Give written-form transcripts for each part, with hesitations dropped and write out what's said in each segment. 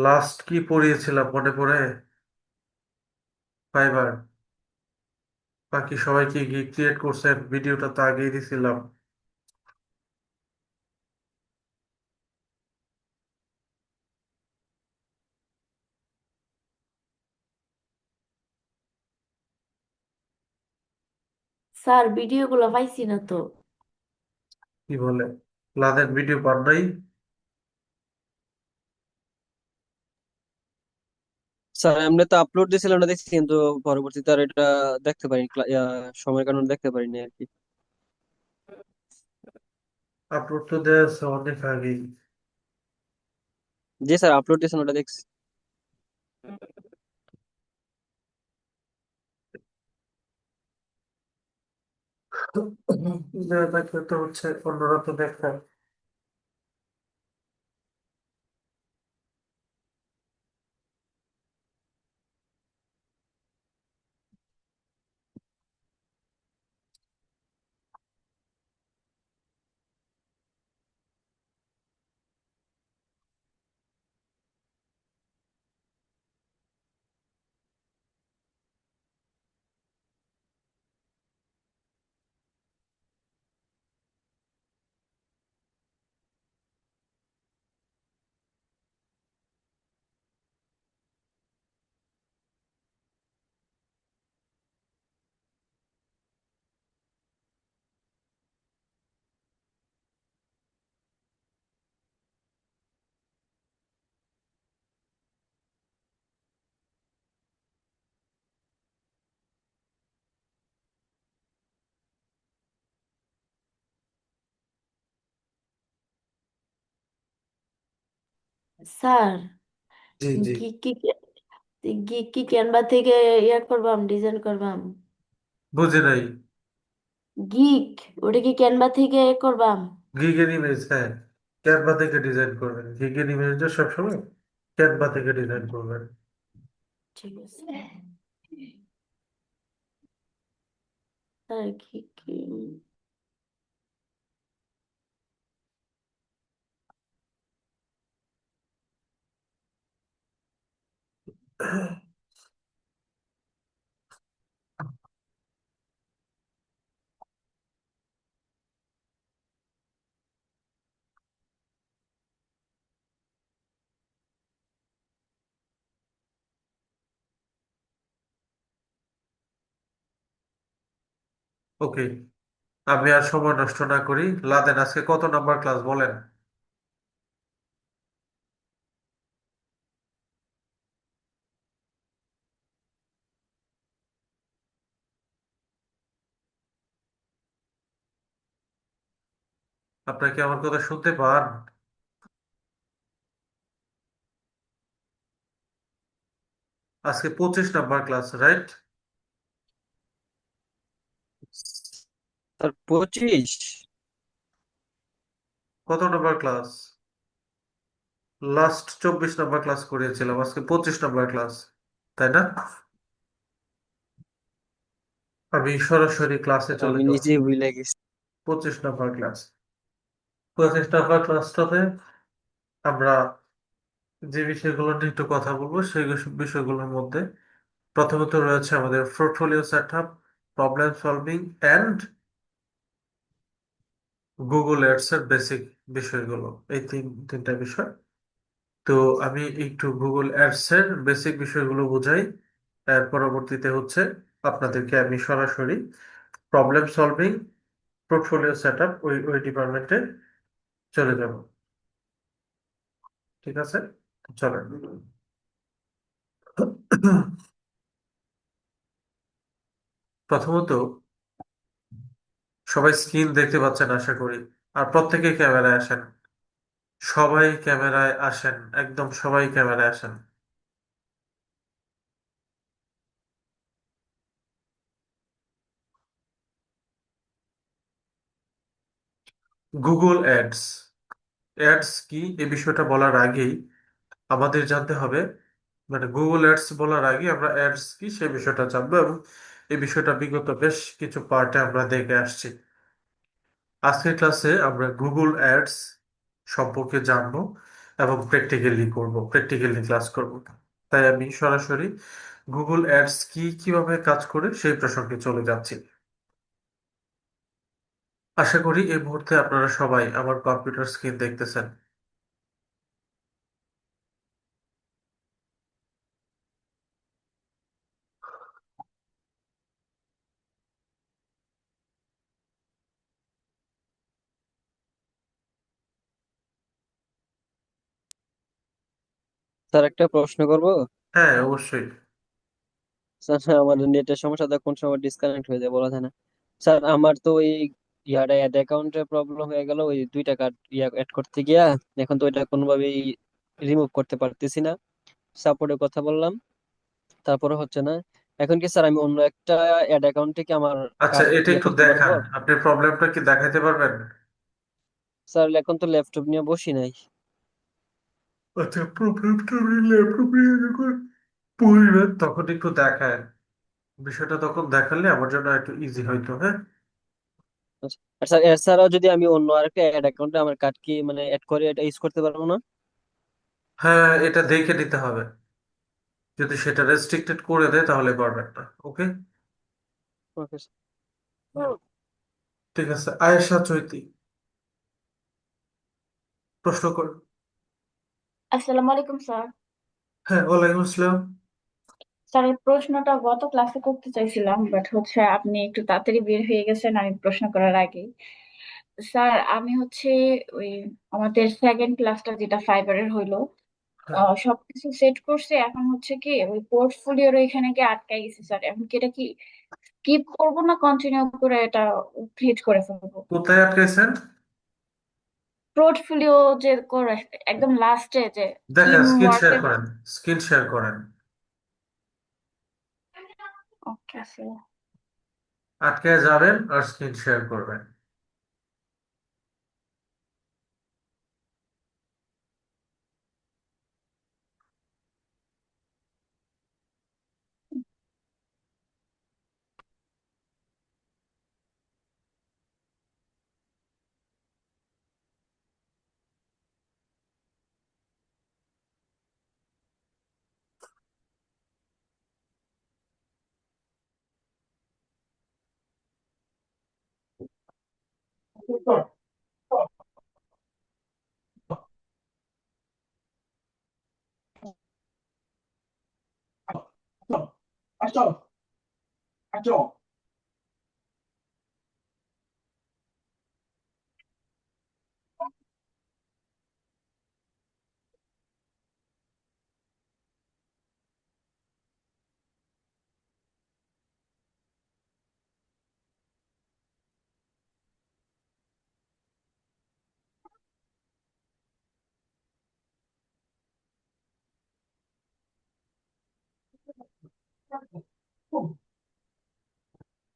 Last কি পড়িয়েছিলাম মনে পড়ে? ফাইবার। বাকি সবাই কি গিগ ক্রিয়েট করছেন? ভিডিওটা তো আগেই দিছিলাম। স্যার ভিডিওগুলো পাইছি না তো। কি বলে? লাদেন ভিডিও পান নাই? স্যার এমনি তো আপলোড দিয়েছিলাম না দেখছি, কিন্তু পরবর্তীতে আর এটা দেখতে পারিনি, সময়ের কারণে দেখতে পারিনি আর কি। আপলোড তো দেওয়া আছে অনেক আগেই। জি স্যার, আপলোড দিয়েছেন ওটা দেখছি। দেওয়া থাকলে তো হচ্ছে অন্যরা তো দেখে। স্যার জি জি। গিক কি গিক কি ক্যানভা থেকে ইয়া করবাম, ডিজাইন করবাম? বুঝি নাই। গিক ওটা কি ক্যানভা থেকে করবাম? গিগের ইমেজ, হ্যাঁ। ক্যানভা থেকে ডিজাইন করবেন, গিগের ইমেজটা সবসময় ক্যানভা থেকে ডিজাইন করবেন। ঠিক আছে স্যার। কি ওকে, আমি আর সময় নষ্ট না করি। লাদেন আজকে কত নাম্বার ক্লাস বলেন? আপনার কি আমার কথা শুনতে পান? আজকে 25 নাম্বার ক্লাস, রাইট? স্যার 25? কত number class? Last 24 number class করিয়েছিলাম, আজকে 25 নাম্বার ক্লাস, তাই না? আমি সরাসরি ক্লাসে চলে আমি যাচ্ছি। নিজেই ভুলে গেছি। 25 নাম্বার ক্লাস। 25 নাম্বার ক্লাসটাতে আমরা যে বিষয়গুলো নিয়ে একটু কথা বলবো সেই বিষয়গুলোর মধ্যে প্রথমত রয়েছে আমাদের portfolio set up, problem solving and Google ads এর বেসিক বিষয়গুলো। এই তিনটা বিষয়। তো আমি একটু গুগল অ্যাডস এর বেসিক বিষয়গুলো বুঝাই। এর পরবর্তীতে হচ্ছে আপনাদেরকে আমি সরাসরি problem solving, portfolio set up ওই ওই ডিপার্টমেন্টে চলে যাব। ঠিক আছে, চলেন। প্রথমত, সবাই স্ক্রিন দেখতে পাচ্ছেন আশা করি। আর প্রত্যেকেই ক্যামেরায় আসেন। সবাই ক্যামেরায় আসেন, একদম সবাই ক্যামেরায় আসেন। গুগল অ্যাডস, অ্যাডস কি এই বিষয়টা বলার আগেই আমাদের জানতে হবে, মানে গুগল অ্যাডস বলার আগে আমরা অ্যাডস কি সেই বিষয়টা জানবো, এবং এই বিষয়টা বিগত বেশ কিছু পার্টে আমরা দেখে আসছি। আজকের ক্লাসে আমরা গুগল অ্যাডস সম্পর্কে জানবো এবং প্র্যাকটিক্যালি ক্লাস করব। তাই আমি সরাসরি গুগল অ্যাডস কিভাবে কাজ করে সেই প্রসঙ্গে চলে যাচ্ছি। আশা করি এই মুহূর্তে আপনারা সবাই আমার কম্পিউটার স্ক্রিন দেখতেছেন। স্যার একটা প্রশ্ন করব। হ্যাঁ, অবশ্যই। স্যার আমার নেটের সমস্যা, কোন সময় ডিসকানেক্ট হয়ে যায় বলা যায় না। স্যার আমার তো ওই ইয়াটা অ্যাড অ্যাকাউন্টে প্রবলেম হয়ে গেল, ওই দুইটা কার্ড অ্যাড করতে গিয়া। এখন তো এটা কোনোভাবেই রিমুভ করতে পারতেছি না। সাপোর্টে কথা বললাম, তারপরে হচ্ছে না। এখন কি স্যার আমি অন্য একটা অ্যাড অ্যাকাউন্টে কি আমার আচ্ছা, কার্ড এটা একটু করতে পারবো? দেখান, আপনি প্রবলেমটা কি দেখাইতে পারবেন? স্যার এখন তো ল্যাপটপ নিয়ে বসি নাই। আচ্ছা, প্রবলেমটা আপনি ল্যাপটপ নিয়ে যখন পড়বেন তখন একটু দেখায়, বিষয়টা তখন দেখালে আমার জন্য একটু ইজি হইতো। হ্যাঁ, আচ্ছা। আর স্যার এছাড়াও যদি আমি অন্য আরেকটা অ্যাড অ্যাকাউন্টে আমার কার্ড কি মানে অ্যাড করে এটা ইউজ করতে পারবো না? হ্যাঁ, এটা দেখে নিতে হবে। যদি সেটা রেস্ট্রিক্টেড করে দেয় তাহলে পারবেন না। ওকে, ওকে। ঠিক আছে। আয়েশা চৈতি, প্রশ্ন কর। আসসালামু আলাইকুম স্যার। হ্যাঁ, ওয়ালাইকুম আসসালাম। স্যার এই প্রশ্নটা গত ক্লাসে করতে চাইছিলাম, বাট হচ্ছে আপনি একটু তাড়াতাড়ি বের হয়ে গেছেন আমি প্রশ্ন করার আগে। স্যার আমি হচ্ছে ওই আমাদের সেকেন্ড ক্লাসটা যেটা ফাইবারের হইলো, হ্যাঁ, সবকিছু সেট করছে। এখন হচ্ছে কি ওই পোর্টফোলিওর এখানে গিয়ে আটকাই গেছে স্যার। এখন কি এটা কি স্কিপ করবো না কন্টিনিউ করে এটা ক্রিয়েট করে ফেলবো? কোথায় আটকাইছেন? পোর্টফোলিও যে করে একদম লাস্টে যে টিম দেখেন, স্ক্রিন শেয়ার ওয়ার্কের। করেন, স্ক্রিন শেয়ার করেন। Okay sir. আটকে যাবেন আর স্ক্রিন শেয়ার করবেন।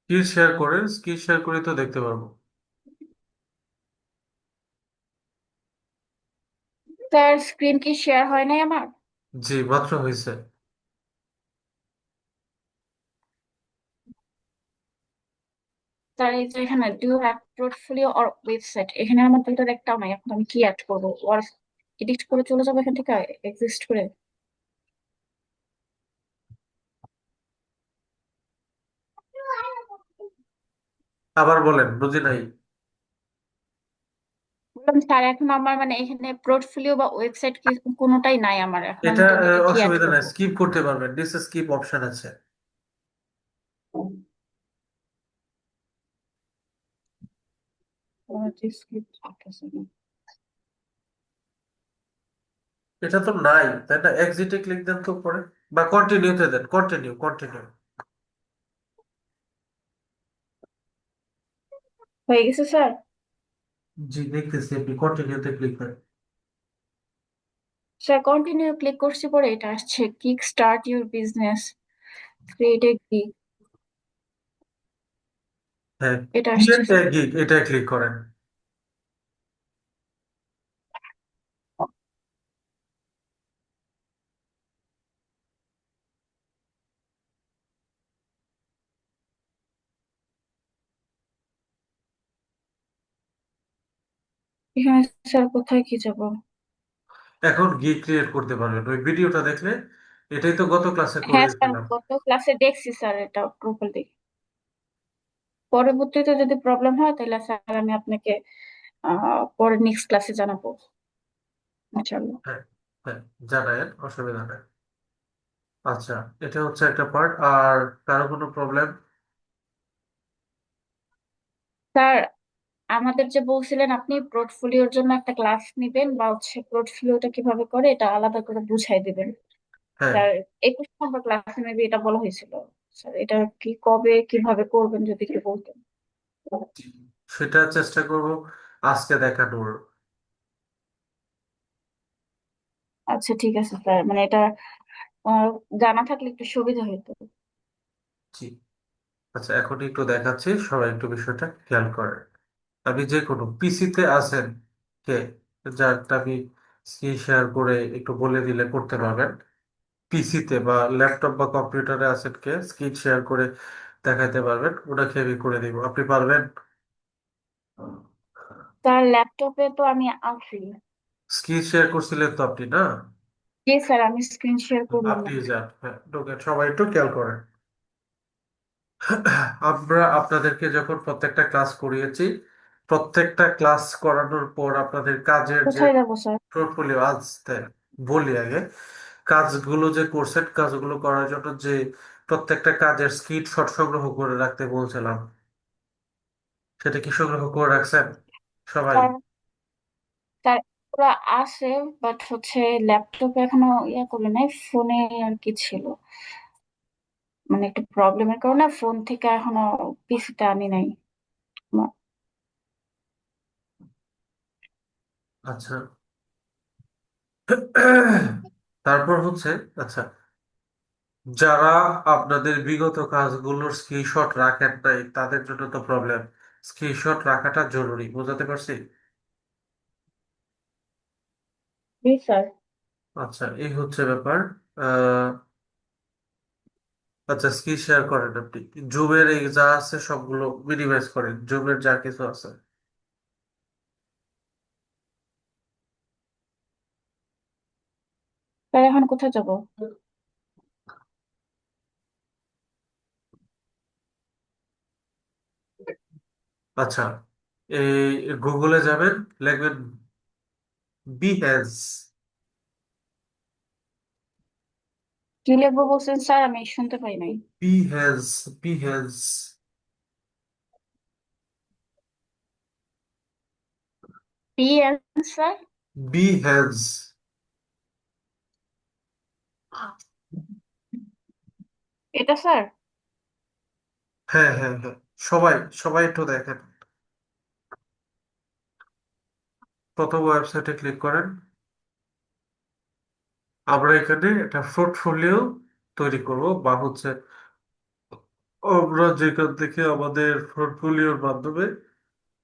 স্ক্রিন শেয়ার করেন, স্ক্রিন শেয়ার করে তো দেখতে পারবো। স্যার স্ক্রিন কি শেয়ার হয় নাই আমার? জি, মাত্র হয়েছে। স্যার এই যে এখানে do have portfolio or website, এখানে আমার দুইটার একটাও নাই। এখন আমি কি অ্যাড করবো? ওর এডিট করে চলে যাবো এখান থেকে এক্সিস্ট করে? আবার বলেন, বুঝি নাই। বললাম স্যার এখন আমার মানে এখানে পোর্টফোলিও বা ওয়েবসাইট কি কোনোটাই নাই আমার। এখন আমি এটা দুইটা কি অ্যাড অসুবিধা নাই, করবো? স্কিপ করতে পারবেন, ডিস স্কিপ অপশন আছে। এটা তো নাই, তাই না? এক্সিটে ক্লিক দেন তো পরে, বা কন্টিনিউতে দেন, কন্টিনিউ কন্টিনিউ। হয়ে গেছে স্যার। জি, দেখতেছি, আপনি কন্টিনিউতে ক্লিক দেন। স্যার কন্টিনিউ ক্লিক করছি, পরে এটা আসছে kick start your business, create a gig, হ্যাঁ, এটা আসছে ক্রিয়েট এ স্যার। গিগ, এটা ক্লিক করেন। এখানে স্যার কোথায় কি যাব? এখন গিগ ক্রিয়েট করতে পারবেন ওই ভিডিওটা দেখলে। এটাই তো গত ক্লাসে হ্যাঁ স্যার, করেছিলাম। গত ক্লাসে দেখছি স্যার, এটা প্রপারলি। পরবর্তীতে যদি প্রবলেম হয় তাহলে স্যার আমি আপনাকে পরে নেক্সট ক্লাসে জানাবো ইনশাআল্লাহ। হ্যাঁ, হ্যাঁ, জানায়েন, অসুবিধা নেই। আচ্ছা, এটা হচ্ছে একটা পার্ট। আর কারো কোনো প্রবলেম? স্যার, আমাদের যে বলছিলেন আপনি পোর্টফোলিওর জন্য একটা ক্লাস নিবেন বা হচ্ছে পোর্টফোলিওটা কিভাবে করে এটা আলাদা করে বুঝাই দিবেন হ্যাঁ, স্যার। 21 নম্বর ক্লাসে মেবি এটা বলা হয়েছিল। স্যার এটা কি কবে কিভাবে করবেন যদি একটু বলতেন। সেটা চেষ্টা করব আজকে দেখানোর। আচ্ছা ঠিক আছে স্যার, মানে এটা আহ, জানা থাকলে একটু সুবিধা হতো। জি। আচ্ছা, এখন একটু দেখাচ্ছি, সবাই একটু বিষয়টা খেয়াল করেন। আমি যে কোনো পিসিতে আছেন কে, যারটা আমি স্ক্রিন শেয়ার করে একটু বলে দিলে করতে পারবেন। পিসিতে বা ল্যাপটপ বা কম্পিউটারে আছেন কে, স্ক্রিন শেয়ার করে দেখাতে পারবেন, ওটাকে আমি করে দিব। আপনি পারবেন? স্যার ল্যাপটপে তো আমি আছি। স্ক্রিন শেয়ার করছিলেন তো আপনি, না? জি স্যার, আমি স্ক্রিন শেয়ার করলাম না। আপনি যান, হ্যাঁ, ঢোকেন, সবাই একটু খেয়াল করেন। আমরা আপনাদেরকে যখন প্রত্যেকটা ক্লাস করিয়েছি, প্রত্যেকটা ক্লাস করানোর পর আপনাদের কাজের যে কোথায় যাবো স্যার? পোর্টফোলিও, আজ বলি আগে, কাজগুলো যে করছেন, কাজগুলো করার জন্য যে প্রত্যেকটা কাজের স্ক্রিনশট সংগ্রহ করে রাখতে বলছিলাম, সেটা কি সংগ্রহ করে রাখছেন সবাই? স্যার, স্যার ওরা আছে, বাট হচ্ছে ল্যাপটপে এখনো ইয়া করে নাই, ফোনে আর কি ছিল, মানে একটু প্রবলেমের কারণে ফোন থেকে এখনো পিসিতে আনি নাই। আচ্ছা। তারপর হচ্ছে, আচ্ছা, যারা আপনাদের বিগত কাজগুলোর স্ক্রিনশট রাখেন নাই তাদের জন্য তো প্রবলেম। স্ক্রিনশট রাখাটা জরুরি, বুঝাতে পারছি? জি স্যার। আচ্ছা, এই হচ্ছে ব্যাপার। আহ আচ্ছা, স্ক্রিন শেয়ার করেন আপনি। জুমের এই যা আছে সবগুলো মিনিমাইজ করেন, জুমের যা কিছু আছে। স্যার এখন কোথায় যাব? আচ্ছা, এই গুগলে যাবেন, লিখবেন বিহেজ। কি লিখবো বলছেন স্যার, আমি শুনতে পাই নাই। বিহেজ, বিহেজ, পি স্যার? বিহেজ। এটা স্যার? হ্যাঁ, হ্যাঁ, হ্যাঁ, সবাই সবাই একটু দেখেন। প্রথম ওয়েবসাইটে ক্লিক করেন। আমরা এখানে একটা পোর্টফোলিও তৈরি করব, বা হচ্ছে আমরা যেখান থেকে আমাদের পোর্টফোলিওর মাধ্যমে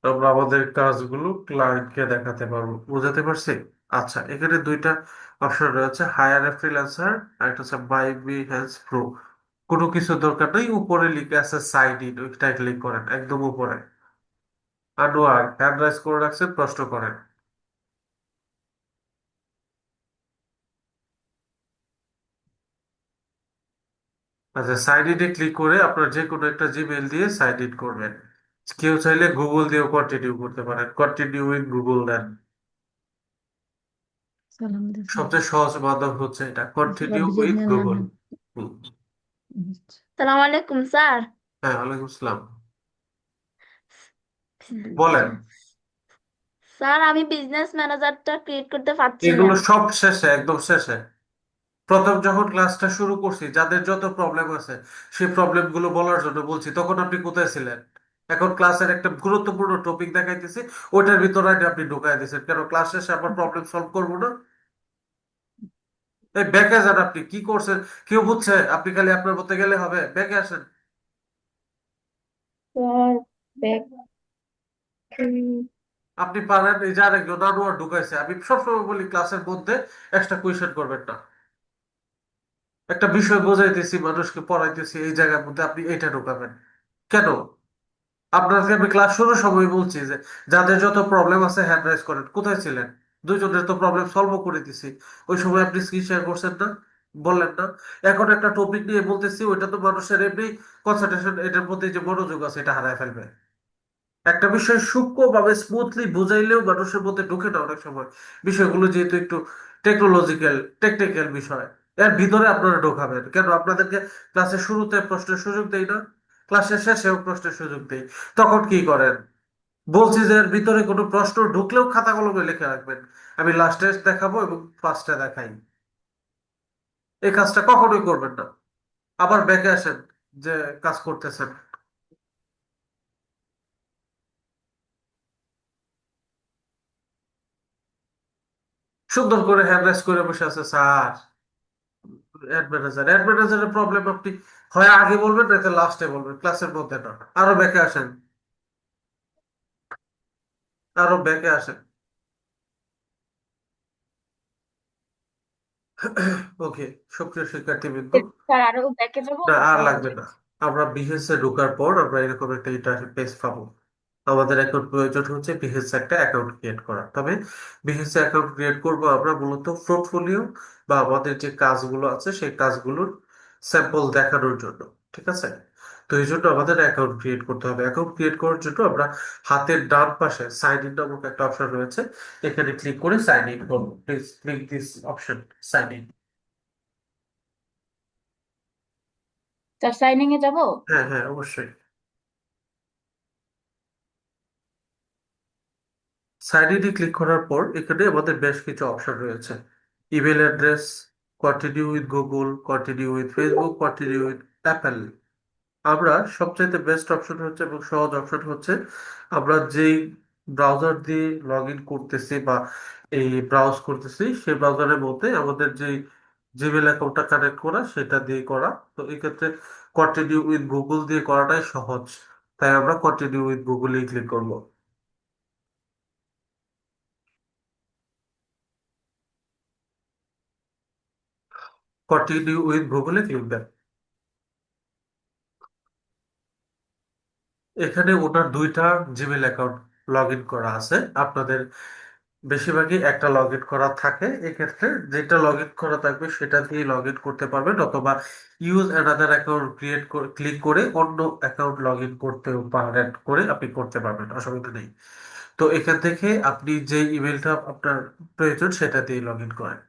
আমরা আমাদের কাজগুলো ক্লায়েন্টকে দেখাতে পারবো, বুঝাতে পারছি? আচ্ছা, এখানে দুইটা অপশন রয়েছে, হায়ার এ ফ্রিল্যান্সার আর একটা হচ্ছে বাই বিহেন্স প্রো। কোনো কিছু দরকার নেই, উপরে লিখে আছে সাইন ইন, ওইটাই ক্লিক করেন একদম উপরে। আনোয়ার হ্যান্ড রাইজ করে রাখছেন, প্রশ্ন করেন। আচ্ছা, সাইন ইনে ক্লিক করে আপনার যে কোনো একটা জিমেল দিয়ে সাইন ইন করবেন। কেউ চাইলে গুগল দিয়েও কন্টিনিউ করতে পারেন, কন্টিনিউ উইথ গুগল দেন। সালাম দিয়েছেন। সবচেয়ে সহজ মাধ্যম হচ্ছে এটা, কন্টিনিউ উইথ ডিজাইনের নাম গুগল। হ্যাঁ। সালাম আলাইকুম স্যার। হ্যাঁ, ওয়ালাইকুম আসসালাম। বলেন। স্যার আমি বিজনেস ম্যানেজারটা ক্রিয়েট করতে পারছি না। এগুলো সব শেষে, একদম শেষে। প্রথম যখন ক্লাসটা শুরু করছি, যাদের যত প্রবলেম আছে সেই প্রবলেম গুলো বলার জন্য বলছি, তখন আপনি কোথায় ছিলেন? এখন ক্লাসের একটা গুরুত্বপূর্ণ টপিক দেখাইতেছি, ওইটার ভিতরে আগে আপনি ঢুকাই দিয়েছেন কেন? ক্লাস শেষে আবার প্রবলেম সলভ করবো না? এই ব্যাকে যান, আপনি কি করছেন কেউ বুঝছে? আপনি খালি আপনার মধ্যে গেলে হবে, ব্যাকে আসেন। Sir back. আপনি পারেন, এই যে আরেকজন আনোয়ার ঢুকাইছে। আমি সবসময় বলি ক্লাসের মধ্যে একটা কোয়েশ্চেন করবেন না। একটা বিষয় বোঝাইতেছি, মানুষকে পড়াইতেছি, এই জায়গার মধ্যে আপনি এইটা ঢুকাবেন কেন? আপনাকে আমি ক্লাস শুরুর সময় বলছি যে যাদের যত প্রবলেম আছে হ্যান্ড রাইজ করেন, কোথায় ছিলেন? দুইজনের তো প্রবলেম সলভও করে দিছি। ওই সময় আপনি স্ক্রিন শেয়ার করছেন না, বললেন না। এখন একটা টপিক নিয়ে বলতেছি, ওইটা তো মানুষের এমনি কনসেন্ট্রেশন, এটার প্রতি যে মনোযোগ আছে এটা হারায় ফেলবে। একটা বিষয় সূক্ষ্মভাবে স্মুথলি বুঝাইলেও মানুষের মধ্যে ঢুকে না অনেক সময়। বিষয়গুলো যেহেতু একটু টেকনোলজিক্যাল টেকনিক্যাল বিষয়, এর ভিতরে আপনারা ঢোকাবেন কেন? আপনাদেরকে ক্লাসের শুরুতে প্রশ্নের সুযোগ দেই না, ক্লাসের শেষেও প্রশ্নের সুযোগ দেই, তখন কি করেন? বলছি যে এর ভিতরে কোনো প্রশ্ন ঢুকলেও খাতা কলমে লিখে রাখবেন, আমি লাস্টে দেখাবো এবং ফার্স্টে দেখাই। এই কাজটা কখনোই করবেন না। আবার ব্যাকে আসেন যে কাজ করতেছেন, সুন্দর করে হ্যান্ড রাইজ করে বসে আছে স্যার। অ্যাড ম্যানেজারের প্রবলেম আপনি হয় আগে বলবেন নাকি লাস্টে বলবেন, ক্লাসের মধ্যে না। আরো ব্যাকে আসেন, আরো ব্যাকে আসেন। ওকে, সুপ্রিয় শিক্ষার্থীবৃন্দ, স্যার আরো ব্যাকে যাবো না আর কথা লাগবে হচ্ছে। না। আমরা বিহেসে ঢোকার পর আমরা এরকম একটা ইন্টারফেস পাবো। আমাদের এখন প্রয়োজন হচ্ছে বিহেসে একটা অ্যাকাউন্ট ক্রিয়েট করা। তবে বিহেসে অ্যাকাউন্ট ক্রিয়েট করব আমরা মূলত পোর্টফোলিও বা আমাদের যে কাজগুলো আছে সেই কাজগুলোর স্যাম্পল দেখানোর জন্য। ঠিক আছে? তো এই জন্য আমাদের অ্যাকাউন্ট ক্রিয়েট করতে হবে। অ্যাকাউন্ট ক্রিয়েট করার জন্য আমরা হাতের ডান পাশে সাইন ইন নামক একটা অপশন রয়েছে, এখানে ক্লিক করে সাইন ইন করবো। Please click this option, sign in. Sir signing এ যাবো। হ্যাঁ হ্যাঁ, অবশ্যই। সাইন ইনে ক্লিক করার পর এখানে আমাদের বেশ কিছু অপশন রয়েছে। Email address, continue with Google, continue with Facebook, continue with Apple. আমরা সবচাইতে বেস্ট অপশন হচ্ছে এবং সহজ অপশন হচ্ছে আমরা যেই ব্রাউজার দিয়ে লগ ইন করতেছি বা এই ব্রাউজ করতেছি সেই ব্রাউজারের মধ্যে আমাদের যে জিমেল অ্যাকাউন্টটা কানেক্ট করা সেটা দিয়ে করা। তো এই ক্ষেত্রে কন্টিনিউ উইথ গুগল দিয়ে করাটাই সহজ, তাই আমরা কন্টিনিউ উইথ গুগলেই ক্লিক করবো। কন্টিনিউ উইথ গুগলে ক্লিক দেন। এখানে ওনার দুইটা জিমেল অ্যাকাউন্ট লগ ইন করা আছে। আপনাদের বেশিরভাগই একটা লগ ইন করা থাকে, এক্ষেত্রে যেটা লগ ইন করা থাকবে সেটা দিয়ে লগ ইন করতে পারবেন, অথবা ইউজ অ্যানাদার অ্যাকাউন্ট ক্রিয়েট করে ক্লিক করে অন্য অ্যাকাউন্ট লগ ইন করতেও পারেন, করে আপনি করতে পারবেন, অসুবিধা নেই। তো এখান থেকে আপনি যে ইমেলটা আপনার প্রয়োজন সেটা দিয়ে লগ ইন করেন।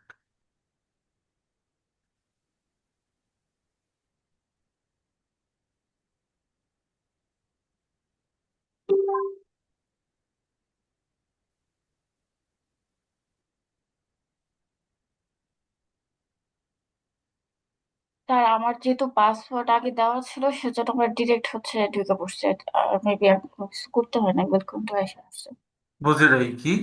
স্যার আমার যেহেতু পাসওয়ার্ড আগে দেওয়া ছিল সেজন্য আমার ডিরেক্ট হচ্ছে ঢুকে পড়ছে। মেবি আর কোনো কিছু করতে হয় না, ওয়েলকাম টু আইসা আসছে। বুঝে নাই কি?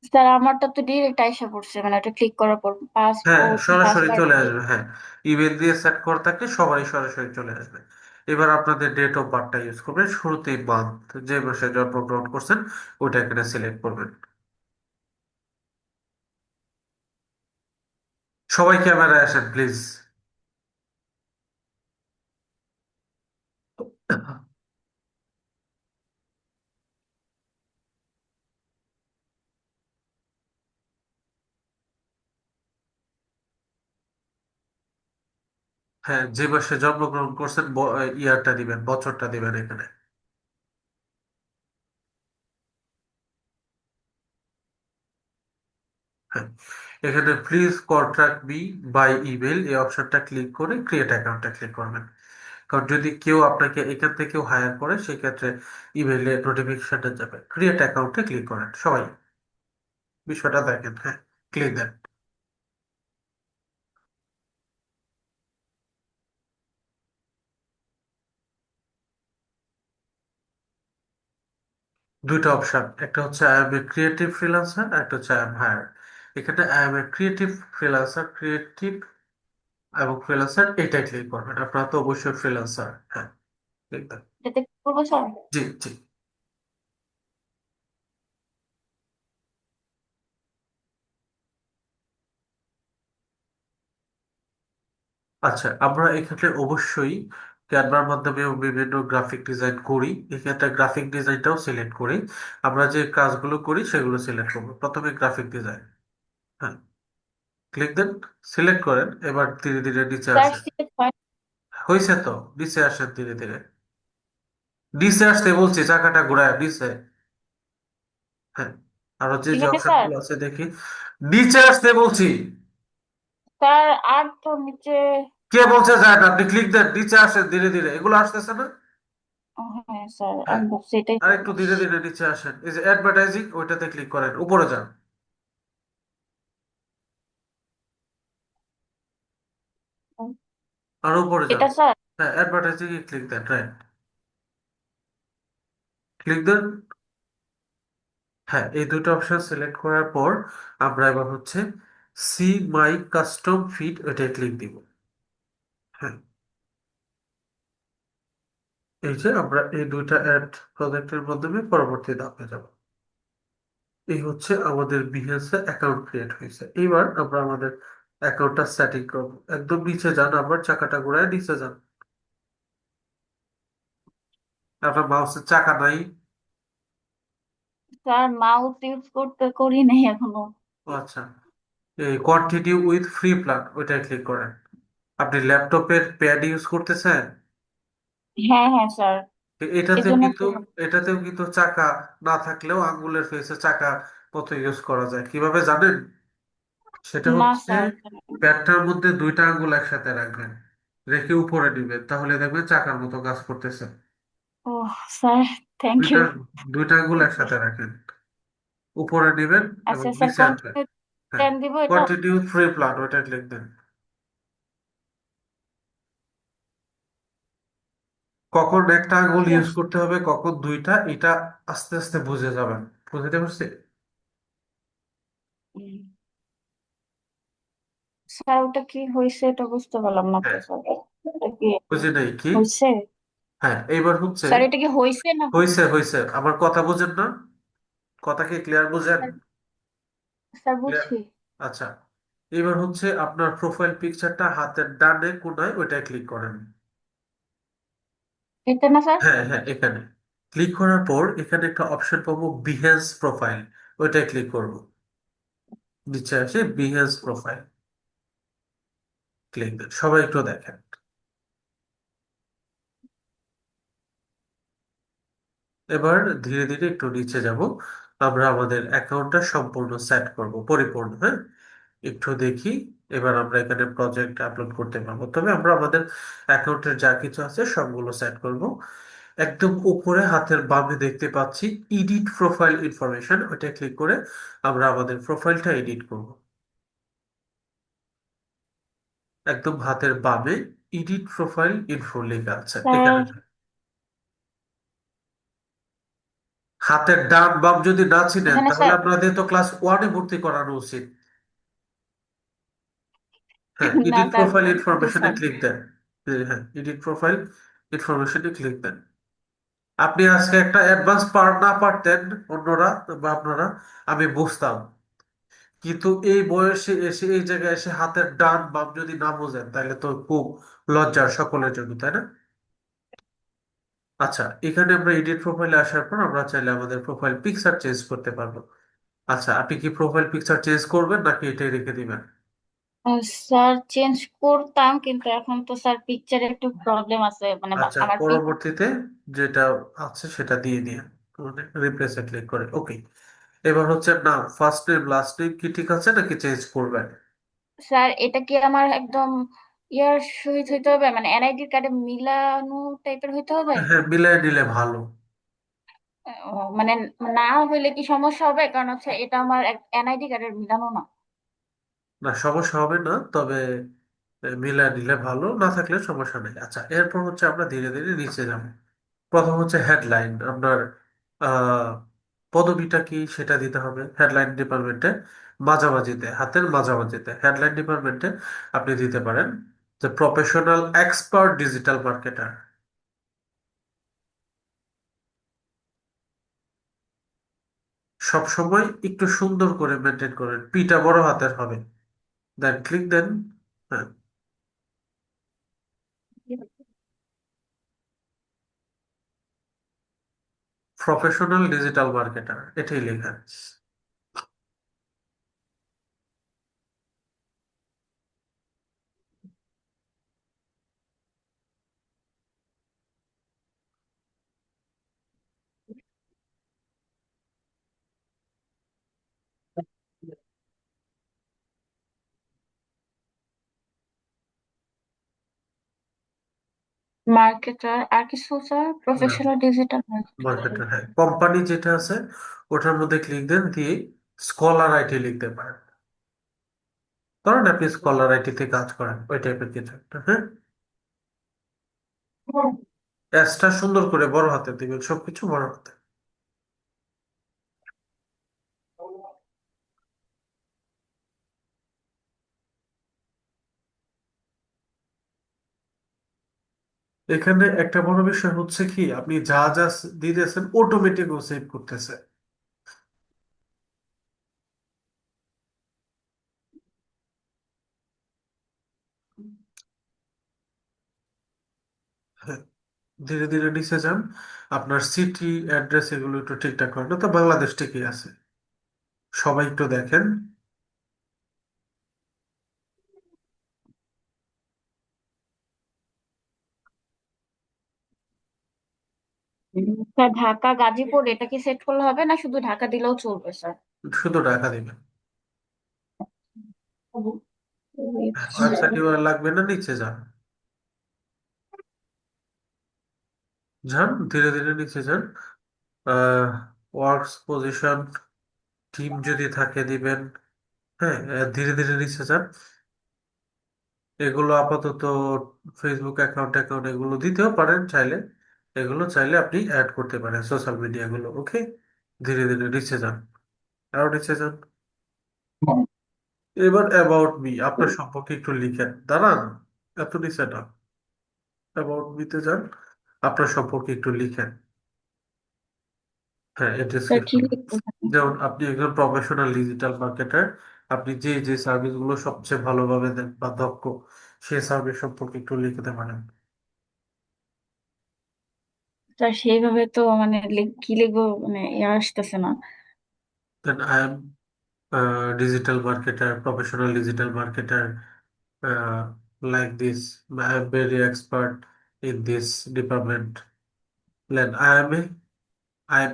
স্যার আমারটা তো ডিরেক্ট আইসা পড়ছে, মানে এটা ক্লিক করার পর হ্যাঁ, পাসপোর্ট সরাসরি পাসওয়ার্ড চলে দিয়ে। আসবে। হ্যাঁ, ইমেল দিয়ে সেট করা থাকলে সবারই সরাসরি চলে আসবে। এবার আপনাদের ডেট অফ বার্থটা ইউজ করবেন, শুরুতেই মান্থ যে মাসে জন্মগ্রহণ করছেন ওইটা এখানে সিলেক্ট করবেন। সবাই ক্যামেরায় আসেন প্লিজ। হ্যাঁ, যে মাসে জন্মগ্রহণ করছেন ইয়ারটা দিবেন, বছরটা দিবেন এখানে। হ্যাঁ, এখানে please contact me by email এই অপশনটা ক্লিক করে ক্রিয়েট অ্যাকাউন্টটা ক্লিক করবেন। কারণ যদি কেউ আপনাকে এখান থেকেও হায়ার করে সেক্ষেত্রে ইমেলে নোটিফিকেশনটা যাবে। ক্রিয়েট অ্যাকাউন্টে ক্লিক করেন সবাই, বিষয়টা দেখেন। হ্যাঁ, ক্লিক দেন। দুইটা অপশন, একটা হচ্ছে I M A creative freelancer, একটা হচ্ছে আই এম হায়ার। এখানে I M A creative freelancer, creative এবং ফ্রিল্যান্সার এটাই ক্লিক করবেন। আপনারা তো অবশ্যই ফ্রিল্যান্সার। হ্যাঁ, ক্লিক দেন। এটাতে কি করবো স্যার? জি জি। আচ্ছা, আমরা এখানে অবশ্যই ক্যানভার মাধ্যমেও বিভিন্ন গ্রাফিক ডিজাইন করি। এক্ষেত্রে গ্রাফিক ডিজাইনটাও সিলেক্ট করি। আমরা যে কাজগুলো করি সেগুলো সিলেক্ট করবো। প্রথমে গ্রাফিক ডিজাইন, হ্যাঁ, ক্লিক দেন, সিলেক্ট করেন। এবার ধীরে ধীরে নিচে স্যার আসেন। সিলেক্ট হয়। হয়েছে তো, নিচে আসেন ধীরে ধীরে। নিচে আসতে বলছি, চাকাটা ঘোরায় নিচে। হ্যাঁ, আরো যে যে এখানে অপশন স্যার। গুলো আছে দেখি। নিচে আসতে বলছি। স্যার আর তো নিচে। কে বলছে যায় না? আপনি ক্লিক দেন, নিচে আসেন ধীরে ধীরে। এগুলো আসতেছে না? হ্যাঁ স্যার, হ্যাঁ, আমি ভাবছি এটাই আর হবে। একটু ধীরে ধীরে নিচে আসেন। এই যে অ্যাডভার্টাইজিং, ওইটাতে ক্লিক করেন, উপরে যান, আর উপরে যান। এটা স্যার। হ্যাঁ, অ্যাডভার্টাইজিং এ ক্লিক দেন, রাইট, ক্লিক দেন। হ্যাঁ, এই দুটো অপশন সিলেক্ট করার পর আমরা এবার হচ্ছে সি মাই কাস্টম ফিড, ওইটাই ক্লিক দিব। হ্যাঁ, এই যে আমরা এই দুইটা অ্যাড প্রজেক্টের মাধ্যমে পরবর্তী ধাপে যাব। এই হচ্ছে আমাদের বিহেন্সে অ্যাকাউন্ট ক্রিয়েট হয়েছে। এবার আমরা আমাদের অ্যাকাউন্টটা সেটিং করব। একদম নিচে যান, আবার চাকাটা ঘোরায় নিচে যান। আপনার মাউসের চাকা নাই? স্যার মাউস ইউজ করতে করি নাই এখনো। ও আচ্ছা, এই কন্টিনিউ উইথ ফ্রি প্ল্যান, ওইটাই ক্লিক করেন। আপনি ল্যাপটপের প্যাড ইউজ করতেছেন? হ্যাঁ হ্যাঁ স্যার। এটাতেও এজন্য কিন্তু তো। এটাতেও কিন্তু চাকা না থাকলেও আঙ্গুলের ফেসে চাকা মতো ইউজ করা যায়। কিভাবে জানেন? সেটা না হচ্ছে স্যার। প্যাডটার মধ্যে দুইটা আঙ্গুল একসাথে রাখবেন, রেখে উপরে নিবেন, তাহলে দেখবেন চাকার মতো কাজ করতেছে। ও স্যার, থ্যাংক দুইটা ইউ। দুইটা আঙ্গুল একসাথে রাখেন, উপরে নিবেন এবং আচ্ছা স্যার, নিচে আনবেন। কন্টিনিউ হ্যাঁ, প্ল্যান দিব এটা। কন্টিনিউ ফ্রি প্ল্যান, ওইটা ক্লিক দেন। কখন একটা আঙ্গুল ইউজ Yes. করতে হবে, কখন দুইটা, এটা আস্তে আস্তে বুঝে যাবেন। বুঝতে পারছি? উম, স্যার ওটা কি হয়েছে এটা বুঝতে পারলাম না তো হ্যাঁ, স্যার। এটা কি বুঝে নাই কি? হয়েছে? হ্যাঁ, এইবার হচ্ছে স্যার এটা কি হয়েছে না হয়েছে হয়েছে। আমার কথা বুঝেন না? কথা কি ক্লিয়ার বুঝেন? স্যার? Sir clear. বুঝছি। আচ্ছা, এবার হচ্ছে আপনার প্রোফাইল পিকচারটা হাতের ডানে কোনায়, ওইটায় ক্লিক করেন। এটা না স্যার? হ্যাঁ হ্যাঁ, এখানে ক্লিক করার পর এখানে একটা অপশন পাবো, বিহেন্স প্রোফাইল, ওইটায় ক্লিক করব। নিচে আসে বিহেন্স প্রোফাইল, ক্লিক দেন। সবাই একটু দেখেন। এবার ধীরে ধীরে একটু নিচে যাব। আমরা আমাদের অ্যাকাউন্টটা সম্পূর্ণ সেট করব, পরিপূর্ণ। হ্যাঁ, একটু দেখি। এবার আমরা এখানে প্রজেক্ট আপলোড করতে পারবো, তবে আমরা আমাদের অ্যাকাউন্টের যা কিছু আছে সবগুলো সেট করব। একদম উপরে হাতের বামে দেখতে পাচ্ছি এডিট প্রোফাইল ইনফরমেশন, ওইটা ক্লিক করে আমরা আমাদের প্রোফাইলটা এডিট করব। একদম হাতের বামে এডিট প্রোফাইল ইনফো লেখা আছে স্যার এখানে। হাতের ডান বাম যদি না চিনেন, এখানে তাহলে স্যার। আপনাদের তো ক্লাস ওয়ানে ভর্তি করানো উচিত। হ্যাঁ, না এডিট স্যার, প্রোফাইল ভুলতে ইনফরমেশনে স্যার। ক্লিক দেন। হ্যাঁ, এডিট প্রোফাইল ইনফরমেশনে ক্লিক দেন। আপনি আজকে একটা অ্যাডভান্স না পারতেন অন্যরা বা আপনারা, আমি বুঝতাম, কিন্তু এই বয়সে এসে এই জায়গায় এসে হাতের ডান বাম যদি না বোঝেন, তাহলে তো খুব লজ্জার সকলের জন্য, তাই না? আচ্ছা, এখানে আমরা এডিট প্রোফাইলে আসার পর আমরা চাইলে আমাদের প্রোফাইল পিকচার চেঞ্জ করতে পারবো। আচ্ছা, আপনি কি প্রোফাইল পিকচার চেঞ্জ করবেন নাকি এটাই রেখে দিবেন? স্যার চেঞ্জ করতাম, কিন্তু এখন তো স্যার পিকচারে একটু প্রবলেম আছে, মানে আচ্ছা, আমার পিক। পরবর্তীতে যেটা আছে সেটা দিয়ে দিয়ে, মানে রিপ্লেসে ক্লিক করে, ওকে। এবার হচ্ছে নাম, ফার্স্ট নেম লাস্ট নেম কি ঠিক আছে নাকি চেঞ্জ করবেন? স্যার এটা কি আমার একদম ইয়ার সহিত হইতে হবে, মানে এনআইডি কার্ডে মিলানো টাইপের হইতে হবে? হ্যাঁ, মিলাই নিলে ভালো। মানে না হইলে কি সমস্যা হবে? কারণ হচ্ছে এটা আমার এনআইডি কার্ডের মিলানো না। না, সমস্যা হবে না, তবে মিলাই নিলে ভালো, না থাকলে সমস্যা নেই। আচ্ছা, এরপর হচ্ছে আমরা ধীরে ধীরে নিচে যাব। প্রথম হচ্ছে হেডলাইন, আপনার আহ পদবিটা কি সেটা দিতে হবে। হেডলাইন ডিপার্টমেন্টে মাঝামাঝিতে, হাতের মাঝামাঝিতে হেডলাইন ডিপার্টমেন্টে আপনি দিতে পারেন যে প্রফেশনাল এক্সপার্ট ডিজিটাল মার্কেটার। সব সময় একটু সুন্দর করে মেনটেন করেন, পিটা বড় হাতের হবে। দেন ক্লিক দেন। হ্যাঁ, প্রফেশনাল ডিজিটাল মার্কেটার এটাই লেখা। মার্কেটার আর কিছু স্যার? না, প্রফেশনাল ডিজিটাল মার্কেটার। মার্কেটার, হ্যাঁ, কোম্পানি যেটা আছে ওটার মধ্যে ক্লিক দেন, দিয়ে স্কলার আইটি লিখতে পারেন। ধরেন আপনি স্কলার আইটিতে কাজ করেন, ওই টাইপের কিছু একটা, হ্যাঁ। এসটা সুন্দর করে বড় হাতে দিবেন, সবকিছু বড় হাতে। এখানে একটা বড় বিষয় হচ্ছে কি, আপনি যা যা দিতেছেন অটোমেটিক ও সেভ করতেছে। হ্যাঁ, ধীরে ধীরে নিচে যান। আপনার সিটি অ্যাড্রেস এগুলো একটু ঠিকঠাক করেন, না তো বাংলাদেশ ঠিকই আছে। সবাই একটু দেখেন। স্যার ঢাকা গাজীপুর এটা কি সেট করলে হবে, না শুধু ঢাকা দিলেও চলবে স্যার? শুধু টাকা দিবেন। Website website. ইউআরএল লাগবে না, নিচে যান। যান, ধীরে ধীরে নিচে যান। ওয়ার্কস পজিশন, টিম যদি থাকে দিবেন। হ্যাঁ, ধীরে ধীরে নিচে যান। এগুলো আপাতত ফেসবুক অ্যাকাউন্ট অ্যাকাউন্ট এগুলো দিতেও পারেন চাইলে। এগুলো চাইলে আপনি অ্যাড করতে পারেন সোশ্যাল মিডিয়াগুলো, ওকে। ধীরে ধীরে নিচে যান, আরো নিচে যান। এবার অ্যাবাউট মি, আপনার সম্পর্কে একটু লিখেন। দাঁড়ান, এত নিচে না। অ্যাবাউট মিতে যান, আপনার সম্পর্কে একটু লিখেন। হ্যাঁ, স্যার কি ডেসক্রিপশন। লিখবো? যেমন আপনি একজন প্রফেশনাল ডিজিটাল মার্কেটার, আপনি যে যে সার্ভিস গুলো সবচেয়ে ভালোভাবে দেন বা দক্ষ, সেই সার্ভিস সম্পর্কে একটু লিখতে পারেন। স্যার সেইভাবে তো মানে কি লিখবো মানে ইয়ে আসতেছে না। Then I am digital marketer, professional digital marketer, like this. I am very expert in this department. Then I am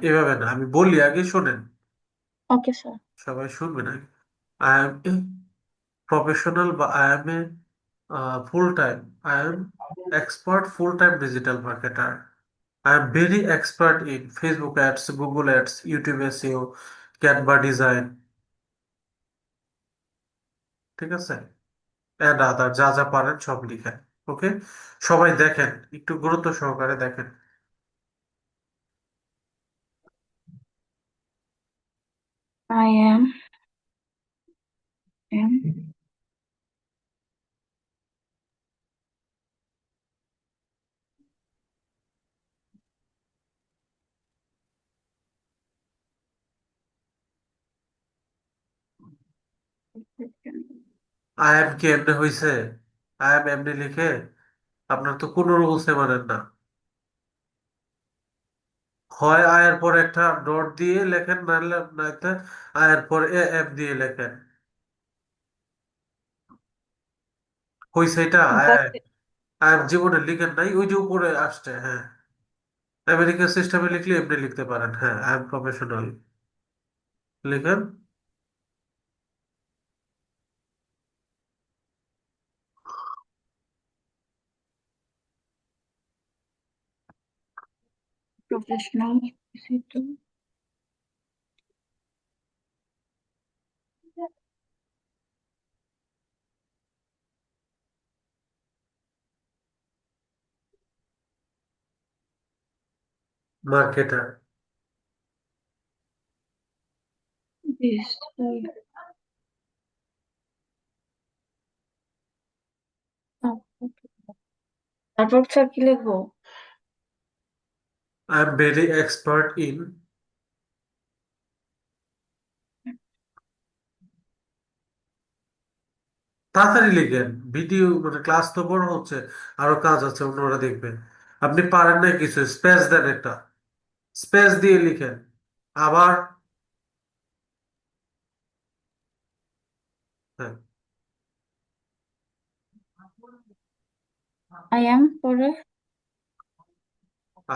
এভাবে না, আমি বলি আগে শোনেন। Okay sir. সবাই শুনবে না। I am a professional বা I am a full time. I am expert full time digital marketer. I am very expert in Facebook ads, Google ads, YouTube SEO, Canva design। ঠিক আছে, and other, যা যা পারেন সব লিখেন। ওকে, সবাই দেখেন, একটু গুরুত্ব সহকারে দেখেন। আই এম আই এম কি এমনি হয়েছে? আই এম এমনি লিখে আপনার তো কোনো রুলসে মানেন না। হয় আয়ের পর একটা ডট দিয়ে লেখেন, নাহলে নাইতে আয়ের পর এ এম দিয়ে লেখেন। হয়েছে এটা? আই এম জীবনে লিখেন নাই, ওই যে উপরে আসছে, হ্যাঁ। আমেরিকান সিস্টেমে লিখলে এমনি লিখতে পারেন, হ্যাঁ, আই এম প্রফেশনাল লিখেন। প্রফেশনাল। মার্কেটার। তারপর স্যার কি লিখবো? I am very expert in. তাড়াতাড়ি লিখেন, ভিডিও মানে ক্লাস তো বড় হচ্ছে, আরো কাজ আছে, অন্যরা দেখবে। আপনি পারেন না কিছু, স্পেস দেন একটা। স্পেস দিয়ে লিখেন। আবার, হ্যাঁ, আই এম পরে।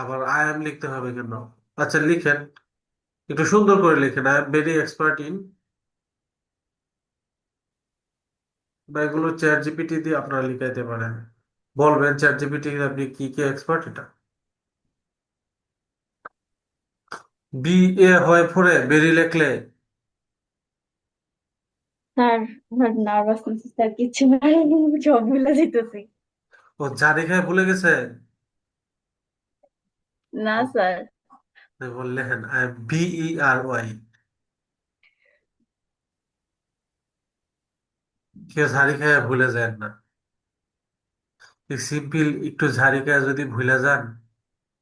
আবার আই এম লিখতে হবে কেন? আচ্ছা লিখেন, একটু সুন্দর করে লিখেন, I am very expert in, বা এগুলো চ্যাট জিপিটি দিয়ে আপনারা লিখাইতে পারেন। বলবেন চ্যাট জিপিটি আপনি কি কি এক্সপার্ট এটা। বি এ হয় পরে বেরি লেখলে, স্যার আমার নার্ভাসনেস স্যার কিছু নাই, সব ভুলে যেতেছি। ও জানি খায় ভুলে গেছে। না স্যার। বললেন I am B E R Y. কেউ ঝাড়ি খায় ভুলে যায় না। সিম্পল একটু ঝাড়ি খায় যদি ভুলে যান,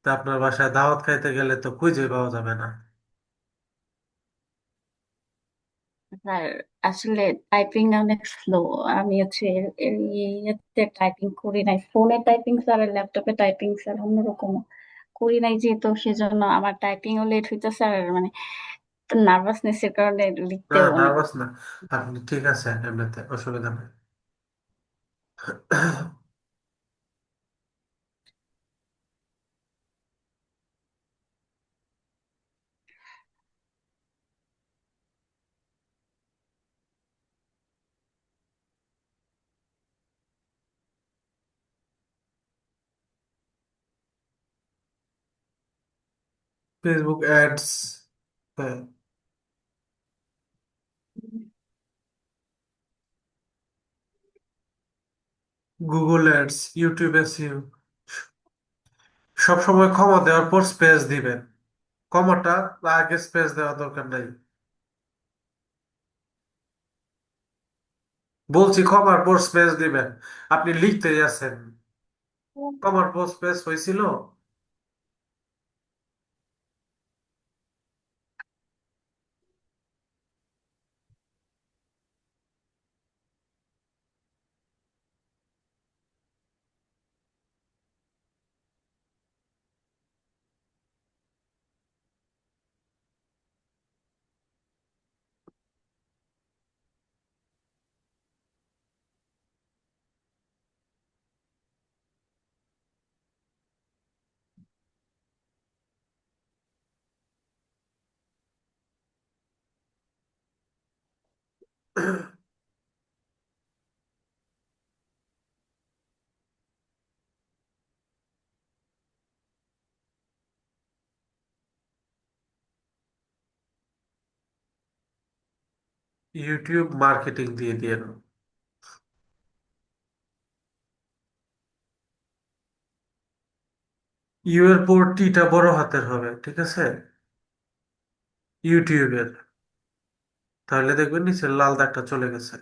তা আপনার বাসায় দাওয়াত খাইতে গেলে তো খুঁজে পাওয়া যাবে না। স্যার আসলে টাইপিং অনেক স্লো। আমি হচ্ছে ইয়েতে টাইপিং করি নাই, ফোনে টাইপিং স্যার আর ল্যাপটপে টাইপিং স্যার অন্যরকম করি নাই, যেহেতু সেজন্য আমার টাইপিংও লেট হইতেছে, আর মানে নার্ভাসনেস এর কারণে না, লিখতেও অনেক। নার্ভাস না, আপনি ঠিক আছেন, এমনিতে অসুবিধা নেই। ফেসবুক অ্যাডস, হ্যাঁ, গুগল অ্যাডস, ইউটিউব এসইও, সব সময় কমা দেওয়ার পর স্পেস দিবেন। কমাটা আগে স্পেস দেওয়া দরকার নাই। বলছি কমার পর স্পেস দিবেন। আপনি লিখতে যাচ্ছেন, কমার পর স্পেস হয়েছিল। ইউটিউব মার্কেটিং দিয়ে দিয়েন। ইউ এর পর টিটা বড় হাতের হবে, ঠিক আছে? ইউটিউবের, তাহলে দেখবেন নিচে লাল দাগটা চলে গেছে।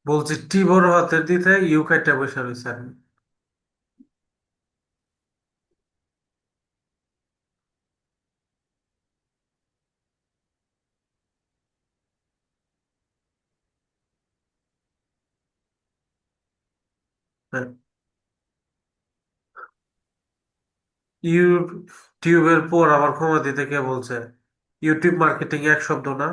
বলছি টি বড় হাতের দিতে ইউ কাইটা বসে রয়েছেন। হ্যাঁ, ইউটিউবের পর আবার ক্ষমা দিতে কে বলছে? ইউটিউব মার্কেটিং এক শব্দ না?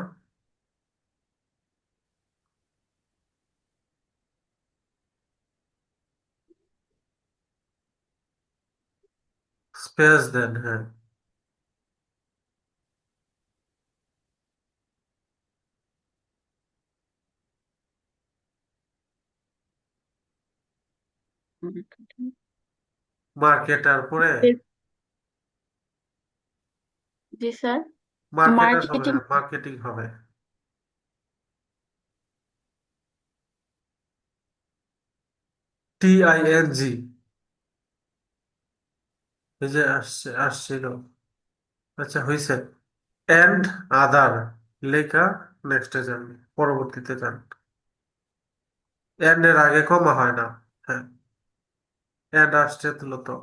স্পেস দেন, হ্যাঁ। মার্কেটার পরে, জি স্যার। মার্কেটার হবে মার্কেটিং। না, মার্কেটিং হবে। TING, এই যে আসছে, আসছিল। আচ্ছা হয়েছে। এন্ড আদার লেখা, নেক্সটে যান, পরবর্তীতে যান। এন্ড এর আগে কমা হয় না। হ্যাঁ, এন্ড আসছে তো।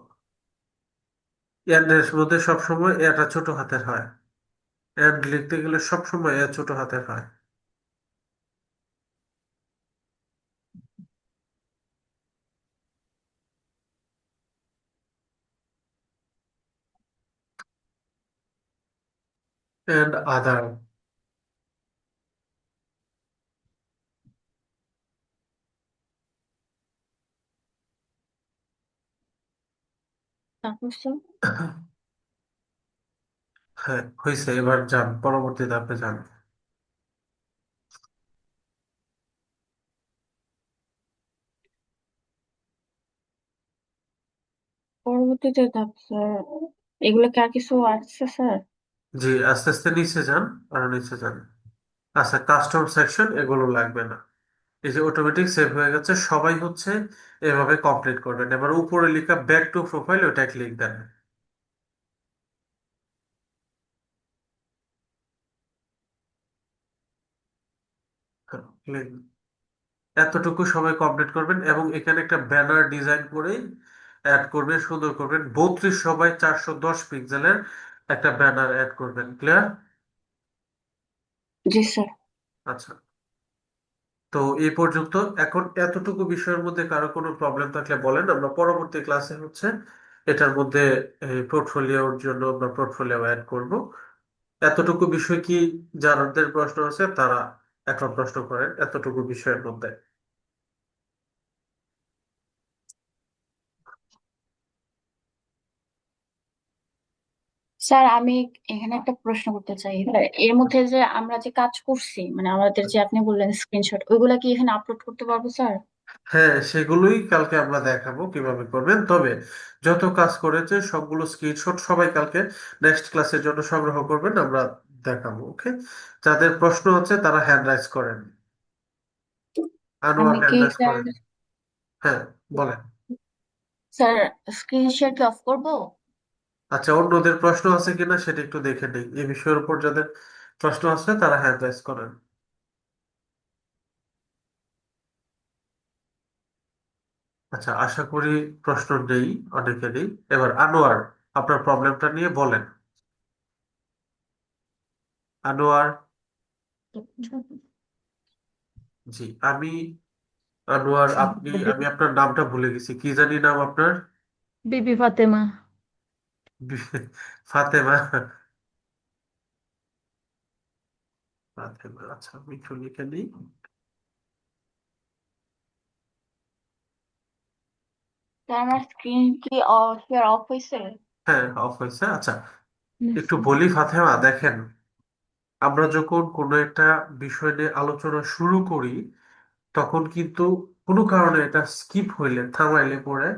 এন্ড এর মধ্যে সবসময় এটা ছোট হাতের হয়। এন্ড লিখতে গেলে সবসময় এ ছোট হাতের হয়। and other. তারপর স্যার হ্যাঁ, হয়েছে, এবার যান পরবর্তী ধাপে যান। পরবর্তীতে ধাপ স্যার, এগুলো কি আর কিছু আছে স্যার? জি, আস্তে আস্তে নিচে যান, আরো নিচে যান। আচ্ছা, কাস্টম সেকশন এগুলো লাগবে না। এই যে অটোমেটিক সেভ হয়ে গেছে, সবাই হচ্ছে এভাবে কমপ্লিট করবেন। এবার উপরে লেখা ব্যাক টু প্রোফাইল, ওটা ক্লিক দেন। হ্যাঁ, click। এতটুকু সবাই কমপ্লিট করবেন এবং এখানে একটা ব্যানার ডিজাইন করে অ্যাড করবেন, সুন্দর করবেন 32 সবাই 410 পিক্সেলের একটা ব্যানার অ্যাড করবেন। ক্লিয়ার? জি স্যার। আচ্ছা, তো এই পর্যন্ত। এখন এতটুকু বিষয়ের মধ্যে কারো কোনো প্রবলেম থাকলে বলেন, আমরা পরবর্তী ক্লাসে হচ্ছে এটার মধ্যে পোর্টফোলিওর জন্য আমরা পোর্টফোলিও অ্যাড করব। এতটুকু বিষয় কি, যাদের প্রশ্ন আছে তারা এখন প্রশ্ন করেন এতটুকু বিষয়ের মধ্যে। স্যার আমি এখানে একটা প্রশ্ন করতে চাই স্যার, এর মধ্যে যে আমরা যে কাজ করছি মানে আমাদের যে আপনি বললেন স্ক্রিনশট, ওইগুলা কি এখানে আপলোড করতে পারবো স্যার? হ্যাঁ, সেগুলোই কালকে আমরা দেখাবো কিভাবে করবেন। তবে যত কাজ করেছে সবগুলো স্ক্রিনশট সবাই কালকে নেক্সট ক্লাসের জন্য সংগ্রহ করবেন, আমরা দেখাবো। ওকে, যাদের প্রশ্ন আছে তারা হ্যান্ড রাইজ করেন। আনোয়ার আমি হ্যান্ড কি রাইজ স্যার, করেন। হ্যাঁ, বলেন। স্যার স্ক্রিন শেয়ার কি অফ করবো? আচ্ছা, অন্যদের প্রশ্ন আছে কিনা সেটা একটু দেখে নিই। এই বিষয়ের উপর যাদের প্রশ্ন আছে তারা হ্যান্ড রাইজ করেন। আচ্ছা, আশা করি প্রশ্ন নেই অনেকেরই। এবার আনোয়ার, আপনার প্রবলেমটা নিয়ে বলেন। আনোয়ার। জি, আনোয়ার, আমি আপনার নামটা ভুলে গেছি, কি জানি নাম আপনার? বিবি ফাতেমা। ফাতেমা। ফাতেমা, আচ্ছা আমি একটু লিখে নিই। স্যার আমার স্ক্রিন কি শেয়ার অফ হয়েছে? হ্যাঁ, অফ হয়েছে। আচ্ছা, একটু বলি ফাতেমা, দেখেন, আমরা যখন কোনো একটা বিষয় নিয়ে আলোচনা শুরু করি তখন কিন্তু কোনো কারণে এটা স্কিপ হইলে, থামাইলে পরে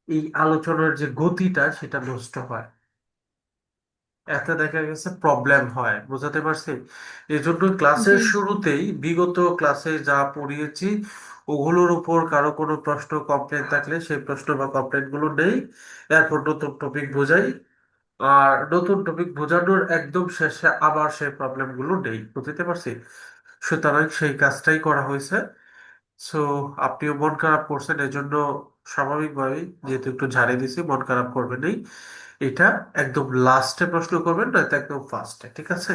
এই আলোচনার যে গতিটা সেটা নষ্ট হয়। এতে দেখা গেছে প্রবলেম হয়, বুঝাতে পারছি? এই জন্য ক্লাসের জি শুরুতেই বিগত ক্লাসে যা পড়িয়েছি ওগুলোর উপর কারো কোনো প্রশ্ন কমপ্লেন থাকলে সেই প্রশ্ন বা কমপ্লেন গুলো নেই, এরপর নতুন টপিক বোঝাই। আর নতুন টপিক বোঝানোর একদম শেষে আবার সেই প্রবলেম গুলো নেই, বুঝতে পারছি? সুতরাং সেই কাজটাই করা হয়েছে। সো আপনিও মন খারাপ করছেন, এজন্য স্বাভাবিকভাবেই যেহেতু একটু ঝাড়ি দিছি, মন খারাপ করবেনই। এটা একদম লাস্টে প্রশ্ন করবেন, নয়তো একদম ফার্স্টে, ঠিক আছে?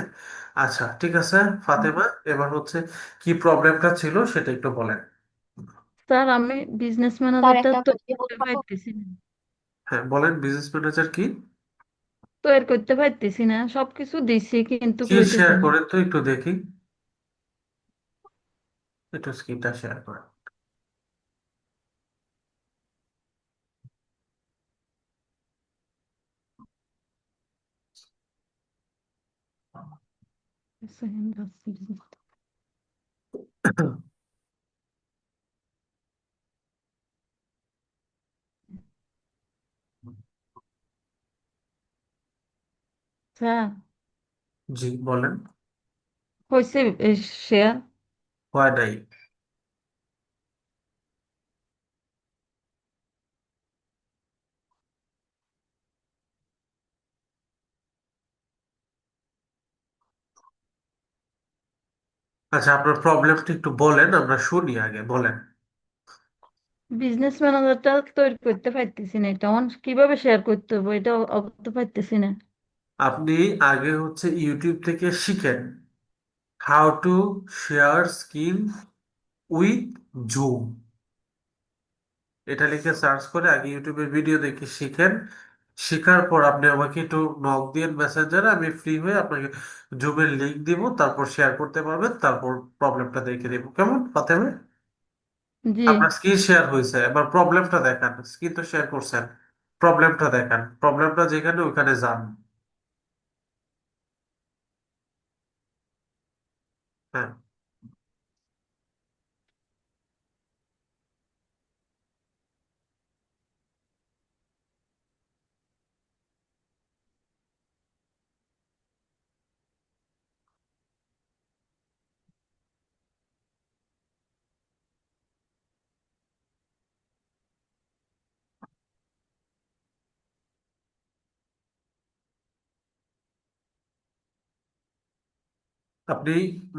আচ্ছা, ঠিক আছে ফাতেমা, এবার হচ্ছে কি প্রবলেমটা ছিল সেটা একটু বলেন। স্যার, আমি বিজনেস স্যার ম্যানেজারটা একটা কথা তৈরি বলতে করতে পারবো? পারতেছি না। হ্যাঁ, বলেন, বিজনেস ম্যানেজার কি? তৈরি করতে পারতেছি না, সবকিছু দিছি কিন্তু কি হইতেছে শেয়ার না। করেন তো একটু দেখি, একটু স্ক্রিনটা শেয়ার করেন। স্যার, জি, বলেন। হয়েছে শেয়ার। হয় নাই? আচ্ছা, আপনার প্রবলেমটা একটু বলেন, আমরা শুনি, আগে বলেন। বিজনেস ম্যানেজারটা তৈরি করতে পারতেছি না, এটা কিভাবে শেয়ার করতে হবে এটা অবশ্য পারতেছি না। আপনি আগে হচ্ছে ইউটিউব থেকে শিখেন how to share screen with zoom. এটা লিখে সার্চ করে আগে ইউটিউবের ভিডিও দেখে শিখেন। শেখার পর আপনি আমাকে একটু নক দিয়ে মেসেঞ্জারে, আমি ফ্রি হয়ে আপনাকে জুমের লিংক দিব, তারপর শেয়ার করতে পারবেন, তারপর প্রবলেমটা দেখে দেবো। কেমন ফাতেমা? জি। আপনার স্ক্রিন শেয়ার হয়েছে, এবার প্রবলেমটা দেখান। স্ক্রিন তো শেয়ার করছেন, প্রবলেমটা দেখান। প্রবলেমটা যেখানে ওইখানে যান। হ্যাঁ, আপনি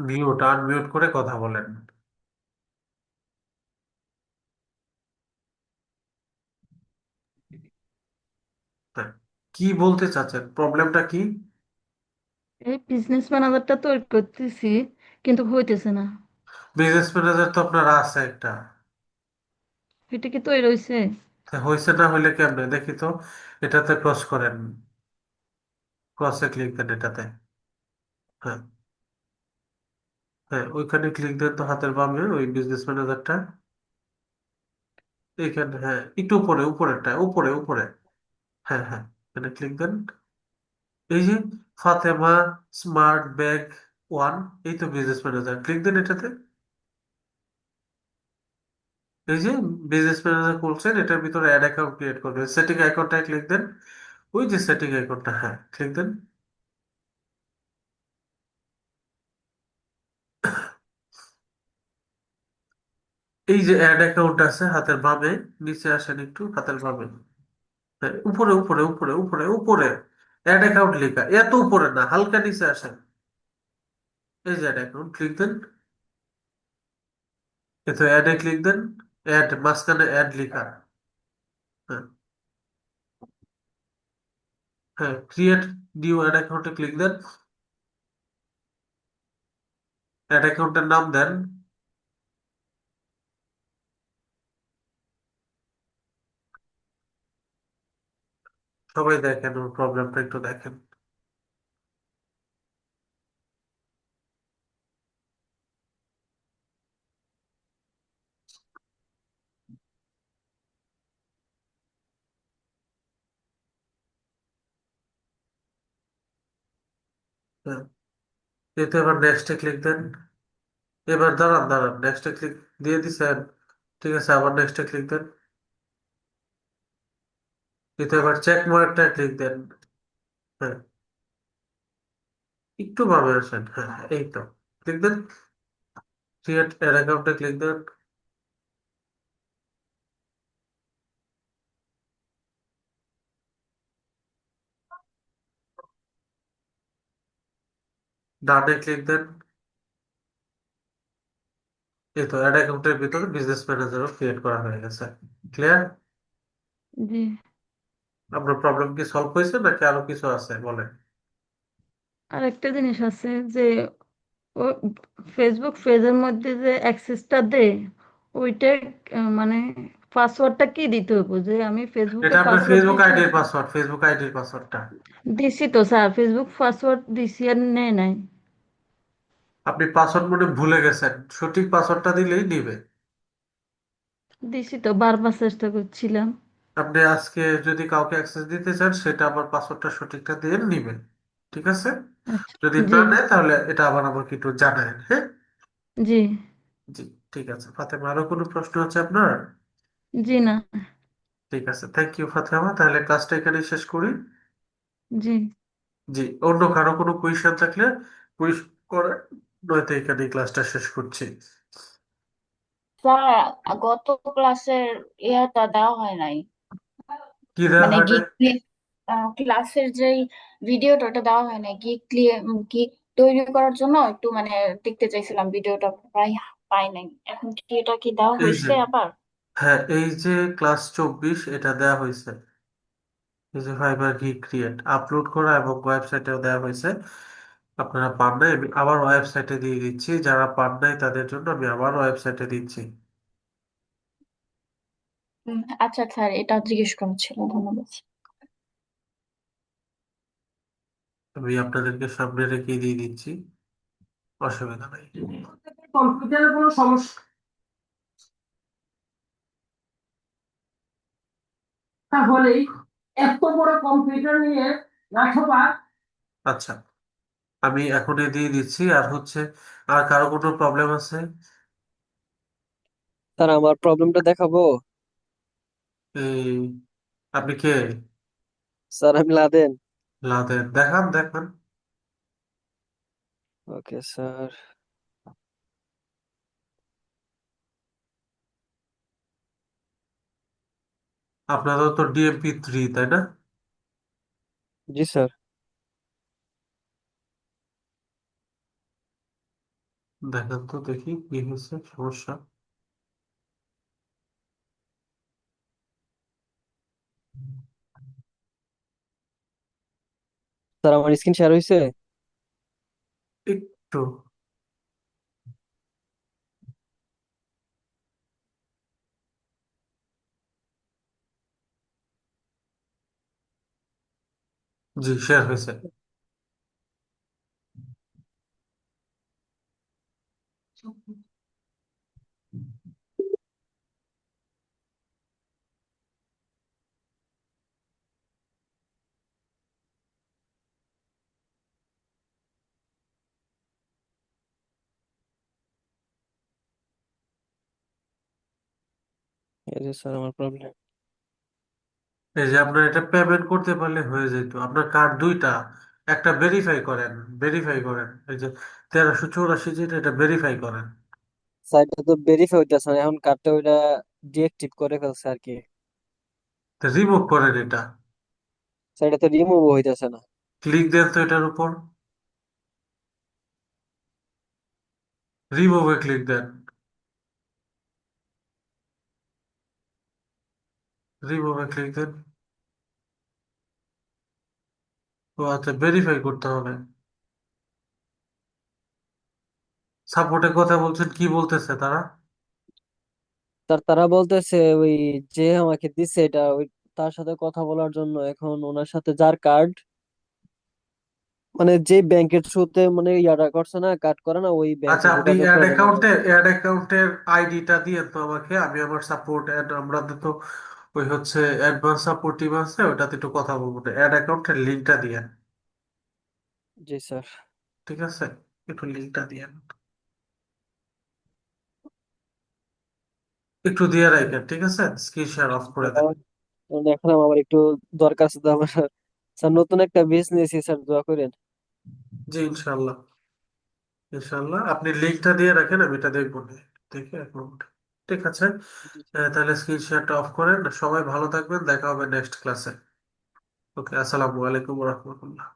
মিউট আনমিউট করে কথা বলেন। হ্যাঁ, কি বলতে চাচ্ছেন, প্রবলেমটা কি? এই বিজনেস ম্যানেজারটা তৈরি করতেছি, কিন্তু হইতেছে না। বিজনেস ম্যানেজার তো আপনার আছে একটা। এটা কি তৈরি হয়েছে? তা হয়েছে না হইলে কেমনে দেখি তো। এটাতে ক্রস করেন, ক্রসে ক্লিক দেন এটাতে। হ্যাঁ, হ্যাঁ, ওইখানে ক্লিক দেন তো, হাতের বামে ওই বিজনেস ম্যানেজারটা। এইখানে, হ্যাঁ, একটু উপরে, উপরেরটা, উপরে উপরে। হ্যাঁ, হ্যাঁ, এখানে ক্লিক দেন। এই যে ফাতেমা স্মার্ট ব্যাগ ওয়ান, এই তো বিজনেস ম্যানেজার, ক্লিক দেন এটাতে। এই যে বিজনেস ম্যানেজার খুলছেন, এটার ভিতরে অ্যাড অ্যাকাউন্ট ক্রিয়েট করবেন, সেটিং আইকনটায় ক্লিক দেন। ওই যে সেটিং আইকনটা, হ্যাঁ, ক্লিক দেন। এই যে অ্যাড অ্যাকাউন্ট আছে হাতের বামে, নিচে আসেন একটু, হাতের বামে। হ্যাঁ, উপরে উপরে উপরে উপরে উপরে অ্যাড অ্যাকাউন্ট লেখা, এত উপরে না, হালকা নিচে আসেন। এই যে অ্যাড অ্যাকাউন্ট, ক্লিক দেন। এ তো অ্যাডে ক্লিক দেন। অ্যাড, মাঝখানে অ্যাড লেখা। হ্যাঁ, হ্যাঁ, ক্রিয়েট নিউ অ্যাড অ্যাকাউন্টে ক্লিক দেন। অ্যাড অ্যাকাউন্টের নাম দেন। সবাই দেখেন, ওর প্রবলেমটা একটু দেখেন। হ্যাঁ, এতে এবার নেক্সটে ক্লিক দেন। এবার দাঁড়ান দাঁড়ান, নেক্সটে ক্লিক দিয়ে দিছেন, ঠিক আছে, আবার নেক্সটে ক্লিক দেন। এতে এবার চেক মার্কটা ক্লিক দেন। হ্যাঁ, একটু বামে আসেন, হ্যাঁ, হ্যাঁ, এই তো, ক্লিক দেন। ক্রিয়েট অ্যাড অ্যাকাউন্টে ক্লিক দেন। ডানে ক্লিক দেন। এই তো অ্যাড অ্যাকাউন্টের ভিতরে বিজনেস ম্যানেজারও ক্রিয়েট করা হয়ে গেছে। ক্লিয়ার? জি। আপনার প্রবলেম কি সলভ হয়েছে নাকি আরো কিছু আছে বলেন? আর একটা জিনিস আছে যে ও ফেসবুক পেজের মধ্যে যে অ্যাক্সেসটা দেয়, ওইটা মানে পাসওয়ার্ডটা কি দিতে হবে? যে আমি ফেসবুকে এটা আপনার পাসওয়ার্ড ফেসবুক দিছি, আইডির পাসওয়ার্ড, ফেসবুক আইডির পাসওয়ার্ডটা। দিছি তো স্যার, ফেসবুক পাসওয়ার্ড দিছি আর নেয় নাই। আপনি পাসওয়ার্ড মনে হয় ভুলে গেছেন, সঠিক পাসওয়ার্ডটা দিলেই নিবে। দিছি তো, বারবার চেষ্টা করছিলাম। আপনি আজকে যদি কাউকে অ্যাক্সেস দিতে চান, সেটা আবার পাসওয়ার্ডটা সঠিকটা দিয়ে নিবেন। ঠিক আছে? আচ্ছা। যদি জি। না নেয় তাহলে এটা আবার আমাকে একটু জানাবেন, হ্যাঁ? জি। জি, ঠিক আছে ফাতেমা, আরো কোনো প্রশ্ন আছে আপনার? জি না। ঠিক আছে, থ্যাংক ইউ ফাতেমা, তাহলে ক্লাসটা এখানেই শেষ করি। জি। জি, অন্য কারো কোনো কোয়েশ্চেন থাকলে কুইজ করে, নয়তো এখানে ক্লাসটা শেষ করছি। স্যার, গত ক্লাসের ইয়েটা দেওয়া হয় নাই, কি দেওয়া মানে হয় না? গিগ ক্লাসের যেই ভিডিওটা, ওটা দেওয়া হয় নাই। গিগ গিগ তৈরি করার জন্য একটু মানে দেখতে চাইছিলাম, ভিডিওটা প্রায় পাই নাই। এখন কি এটা কি দেওয়া এই যে, হয়েছে আবার? হ্যাঁ, এই যে ক্লাস 24 এটা দেওয়া হয়েছে। এই যে ফাইবার কি ক্রিয়েট আপলোড করা এবং ওয়েবসাইটেও দেওয়া হয়েছে। আপনারা পান নাই, আমি আবার ওয়েবসাইটে দিয়ে দিচ্ছি, যারা পান নাই তাদের জন্য আমি আবার ওয়েবসাইটে দিচ্ছি। আচ্ছা স্যার, এটা জিজ্ঞেস করার ছিল, ধন্যবাদ। আমি আপনাদেরকে সামনে রেখে দিয়ে দিচ্ছি, অসুবিধা নাই। কম্পিউটারের কোনো সমস্যা হলেই এত বড় কম্পিউটার নিয়ে অথবা আচ্ছা, আমি এখনই দিয়ে দিচ্ছি। আর হচ্ছে, আর কারো কোনো প্রবলেম আছে? স্যার আমার প্রবলেমটা দেখাবো? এই, আপনি কে? স্যার আমি লাদেন। লাদেন, দেখান দেখান। Okay sir. আপনাদের তো DMP3, তাই না? জি স্যার। দেখান তো দেখি কি হয়েছে সমস্যা। স্যার আমার স্ক্রিন শেয়ার হয়েছে? একটু, জি শেয়ার হয়েছে। এই যে স্যার আমার প্রবলেম। এই যে আপনার এটা পেমেন্ট করতে পারলে হয়ে যেত। আপনার কার্ড দুইটা, একটা ভেরিফাই করেন, ভেরিফাই করেন। এই যে 1384, যেটা, এটা ভেরিফাই করেন। স্যার এটা তো ভেরিফাই হইতেছে না, এখন কার্ডটা ওইটা ডিএক্টিভ করে ফেলছে আর কি। রিমুভ করেন এটা। স্যার এটা তো রিমুভ হইতেছে না। ক্লিক দেন তো এটার উপর, রিমুভে ক্লিক দেন, রিমুভে ক্লিক দেন। ও আচ্ছা, ভেরিফাই করতে হবে। সাপোর্টে কথা বলছেন, কি বলতেছে তারা? স্যার তারা বলতেছে ওই যে আমাকে দিছে এটা ওই তার সাথে কথা বলার জন্য, এখন ওনার সাথে যার কার্ড, মানে যে ব্যাংকের থ্রুতে মানে ইয়াটা করছে না, কার্ড করে না, ওই আচ্ছা, ব্যাংকে আপনি যোগাযোগ অ্যাড করে দেন ওনার। অ্যাকাউন্টে, অ্যাড অ্যাকাউন্টের আইডিটা দিয়ে তো আমাকে, আমি আমার সাপোর্ট অ্যাড, আমরা তো ওই হচ্ছে অ্যাডভান্স সাপোর্ট টিম আছে, ওটাতে একটু কথা বলবো। অ্যাড অ্যাকাউন্টের লিঙ্কটা দিয়ে, জি স্যার। ঠিক আছে? একটু লিঙ্কটা দিয়ে, একটু দিয়ে রাখেন, ঠিক আছে? স্ক্রিন শেয়ার অফ করে দেন। এখন আমার একটু দরকার আছে তো আমার। স্যার নতুন একটা বিজনেস স্যার, দোয়া করেন। জি ইনশাল্লাহ, ইনশাল্লাহ আপনি লিঙ্কটা দিয়ে রাখেন, আমি এটা দেখবো না, দেখে অ্যাকাউন্ট, ঠিক আছে? জি স্যার। তাহলে স্ক্রিন শেয়ারটা অফ করেন। সবাই ভালো থাকবেন, দেখা হবে নেক্সট ক্লাসে। ওকে, আসসালামু আলাইকুম রহমতুল্লাহ।